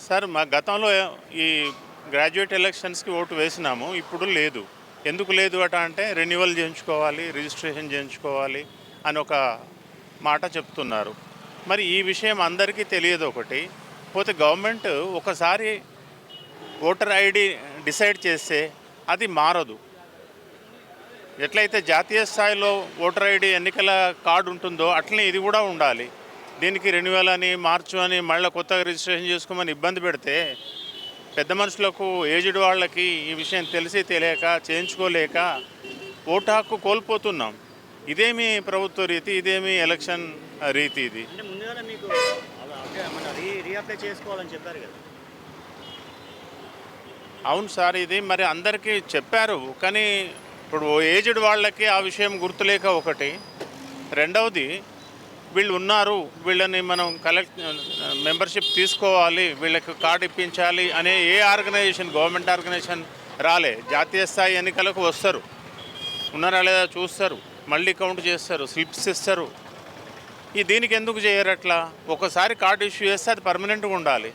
Sir మా గతంలో ఈ గ్రాడ్యుయేట్ ఎలక్షన్స్కి ఓటు వేసినాము, ఇప్పుడు లేదు. ఎందుకు లేదు అట అంటే రెన్యువల్ చేయించుకోవాలి, రిజిస్ట్రేషన్ చేయించుకోవాలి అని ఒక మాట చెప్తున్నారు. మరి ఈ విషయం అందరికీ తెలియదు. ఒకటి పోతే గవర్నమెంట్ ఒకసారి ఓటర్ ఐడి డిసైడ్ చేస్తే అది మారదు. ఎట్లయితే జాతీయ స్థాయిలో ఓటర్ ఐడి ఎన్నికల కార్డు ఉంటుందో అట్లనే ఇది కూడా ఉండాలి. దీనికి రెన్యువల్ అని మార్చు అని మళ్ళీ కొత్తగా రిజిస్ట్రేషన్ చేసుకోమని ఇబ్బంది పెడితే పెద్ద మనుషులకు, ఏజ్డ్ వాళ్ళకి ఈ విషయం తెలిసి తెలియక చేయించుకోలేక ఓటు హక్కు కోల్పోతున్నాం. ఇదేమి ప్రభుత్వ రీతి, ఇదేమి ఎలక్షన్ రీతి ఇది. అంటే ముందుగానే మీకు రీఅప్లై చేసుకోవాలని చెప్పారు కదా. అవును సార్, ఇది మరి అందరికీ చెప్పారు. కానీ ఇప్పుడు ఏజ్డ్ వాళ్ళకి ఆ విషయం గుర్తులేక ఒకటి. రెండవది, వీళ్ళు ఉన్నారు, వీళ్ళని మనం మెంబర్షిప్ తీసుకోవాలి, వీళ్ళకి కార్డు ఇప్పించాలి అనే ఏ ఆర్గనైజేషన్, గవర్నమెంట్ ఆర్గనైజేషన్ రాలే. జాతీయ స్థాయి ఎన్నికలకు వస్తారు, ఉన్నారా లేదా చూస్తారు, మళ్ళీ కౌంట్ చేస్తారు, స్లిప్స్ ఇస్తారు. దీనికి ఎందుకు చేయరు అట్లా? ఒకసారి కార్డు ఇష్యూ చేస్తే అది పర్మనెంట్గా ఉండాలి.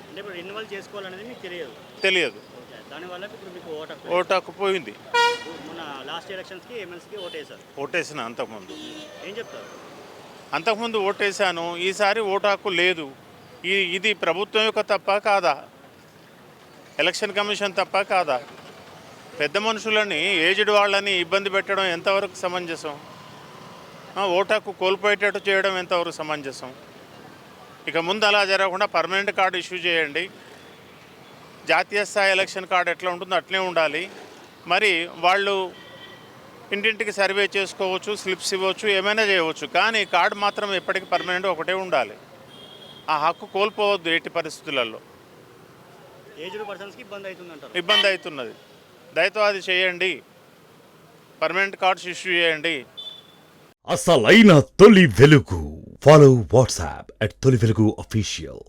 అంటే ఇప్పుడు రెన్యువల్ చేసుకోవాలనేది మీకు తెలియదు. దానివల్ల ఇప్పుడు మీకు ఓటు హక్కు పోయింది. మొన్న లాస్ట్ ఎలక్షన్స్కి ఎమ్మెల్సీకి ఓటేసిన అంతకుముందు. ఏం చెప్తారు? అంతకుముందు ఓటేశాను, ఈసారి ఓటు హక్కు లేదు. ఇది ప్రభుత్వం యొక్క తప్ప కాదా? ఎలక్షన్ కమిషన్ తప్ప కాదా? పెద్ద మనుషులని, ఏజ్డ్ వాళ్ళని ఇబ్బంది పెట్టడం ఎంతవరకు సమంజసం? ఓటు హక్కు కోల్పోయేటట్టు చేయడం ఎంతవరకు సమంజసం? ఇక ముందు అలా జరగకుండా పర్మనెంట్ కార్డు ఇష్యూ చేయండి. జాతీయ స్థాయి ఎలక్షన్ కార్డు ఎట్లా ఉంటుందో అట్లే ఉండాలి. మరి వాళ్ళు ఇంటింటికి సర్వే చేసుకోవచ్చు, స్లిప్స్ ఇవ్వచ్చు, ఏమైనా చేయవచ్చు. కానీ కార్డు మాత్రం ఎప్పటికీ పర్మనెంట్ ఒకటే ఉండాలి. ఆ హక్కు కోల్పోవద్దు ఎట్టి పరిస్థితులలో. ఏజ్డ్ పర్సన్స్కి ఇబ్బంది అవుతున్నది. దయతో అది చేయండి, పర్మనెంట్ కార్డ్స్ ఇష్యూ చేయండి. అసలైన తొలి వెలుగు. ఫాలో వాట్సాప్ @తొలి వెలుగు official.